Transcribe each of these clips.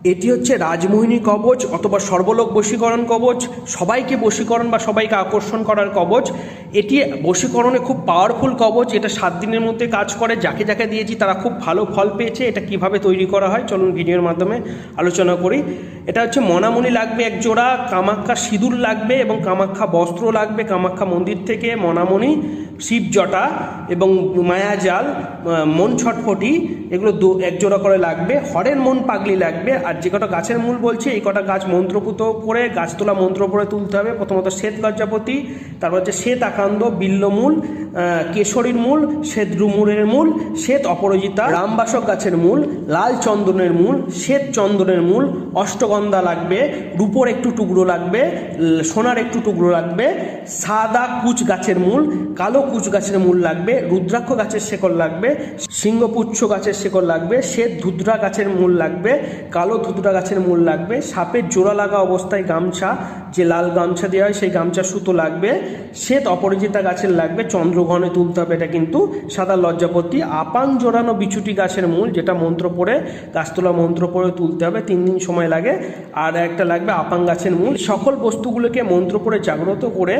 এটি হচ্ছে রাজমোহিনী কবচ অথবা সর্বলোক বশীকরণ কবচ, সবাইকে বশীকরণ বা সবাইকে আকর্ষণ করার কবচ। এটি বশীকরণে খুব পাওয়ারফুল কবচ। এটা 7 দিনের মধ্যে কাজ করে। যাকে যাকে দিয়েছি তারা খুব ভালো ফল পেয়েছে। এটা কিভাবে তৈরি করা হয় চলুন ভিডিওর মাধ্যমে আলোচনা করি। এটা হচ্ছে মণামণি লাগবে এক জোড়া, কামাখ্যা সিঁদুর লাগবে এবং কামাখ্যা বস্ত্র লাগবে কামাখ্যা মন্দির থেকে, মণামণি, শিব জটা এবং মায়াজাল, মন ছটফটি, এগুলো এক জোড়া করে লাগবে। হরের মন পাগলি লাগবে। আর যে কটা গাছের মূল বলছে এই কটা গাছ মন্ত্রপুত করে গাছ তোলা মন্ত্র পড়ে তুলতে হবে। প্রথমত শ্বেত লজ্জাপতি, তারপর হচ্ছে শ্বেত আকান্দ, বিল্লমূল, কেশরীর মূল, শ্বেত ড্রুমুরের মূল, শ্বেত অপরাজিতা, রামবাসক গাছের মূল, লাল চন্দনের মূল, শ্বেত চন্দনের মূল, অষ্টগন্ধা লাগবে, রূপোর একটু টুকরো লাগবে, সোনার একটু টুকরো লাগবে, সাদা কুচ গাছের মূল, কালো কুচ গাছের মূল লাগবে, রুদ্রাক্ষ গাছের শেকড় লাগবে, সিংহপুচ্ছ গাছের শেকড় লাগবে, শ্বেত ধুতরা গাছের মূল লাগবে, কালো ধুতরা গাছের মূল লাগবে, সাপের জোড়া লাগা অবস্থায় গামছা, যে লাল গামছা দেওয়া হয় সেই গামছা সুতো লাগবে, শ্বেত অপরাজিতা গাছের লাগবে, চন্দ্রগ্রহণে তুলতে হবে এটা কিন্তু, সাদা লজ্জাপতি, আপাং জোড়ানো বিছুটি গাছের মূল যেটা মন্ত্র পড়ে গাছতলা মন্ত্র পড়ে তুলতে হবে, 3 দিন সময় লাগে। আর একটা লাগবে আপাং গাছের মূল। সকল বস্তুগুলোকে মন্ত্র পড়ে জাগ্রত করে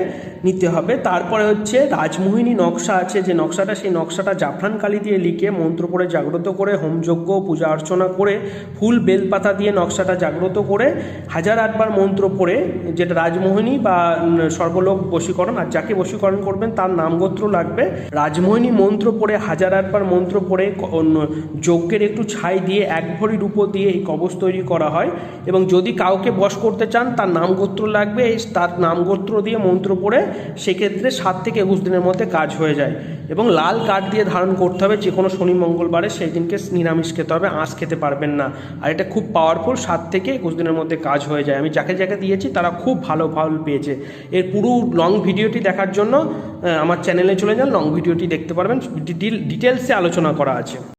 নিতে হবে। তারপরে হচ্ছে রাজমোহিনী নকশা আছে, যে নকশাটা সেই নকশাটা জাফরান কালি দিয়ে লিখে মন্ত্র পড়ে জাগ্রত করে হোমযজ্ঞ পূজা অর্চনা করে ফুল বেলপাতা দিয়ে নকশাটা জাগ্রত করে 1008 বার মন্ত্র পড়ে, যেটা রাজমোহিনী বা সর্বলোক বশীকরণ, আর যাকে বশীকরণ করবেন তার নামগোত্র লাগবে। রাজমোহিনী মন্ত্র পড়ে 1008 বার মন্ত্র পড়ে যজ্ঞের একটু ছাই দিয়ে 1 ভরি রূপো দিয়ে এই কবচ তৈরি করা হয়। এবং যদি কাউকে বশ করতে চান তার নামগোত্র লাগবে, তার নামগোত্র দিয়ে মন্ত্র পড়ে সেক্ষেত্রে 7 থেকে 21 দিনের মধ্যে কাজ হয়ে যায়। এবং লাল কাঠ দিয়ে ধারণ করতে হবে যে কোনো শনি মঙ্গলবারে, সেই দিনকে নিরামিষ খেতে হবে, আঁশ খেতে পারবেন না। আর এটা খুব পাওয়ারফুল, 7 থেকে 21 দিনের মধ্যে কাজ হয়ে যায়। আমি যাকে যাকে দিয়েছি তারা খুব ভালো ফল পেয়েছে। এর পুরো লং ভিডিওটি দেখার জন্য আমার চ্যানেলে চলে যান, লং ভিডিওটি দেখতে পারবেন, ডিটেলসে আলোচনা করা আছে।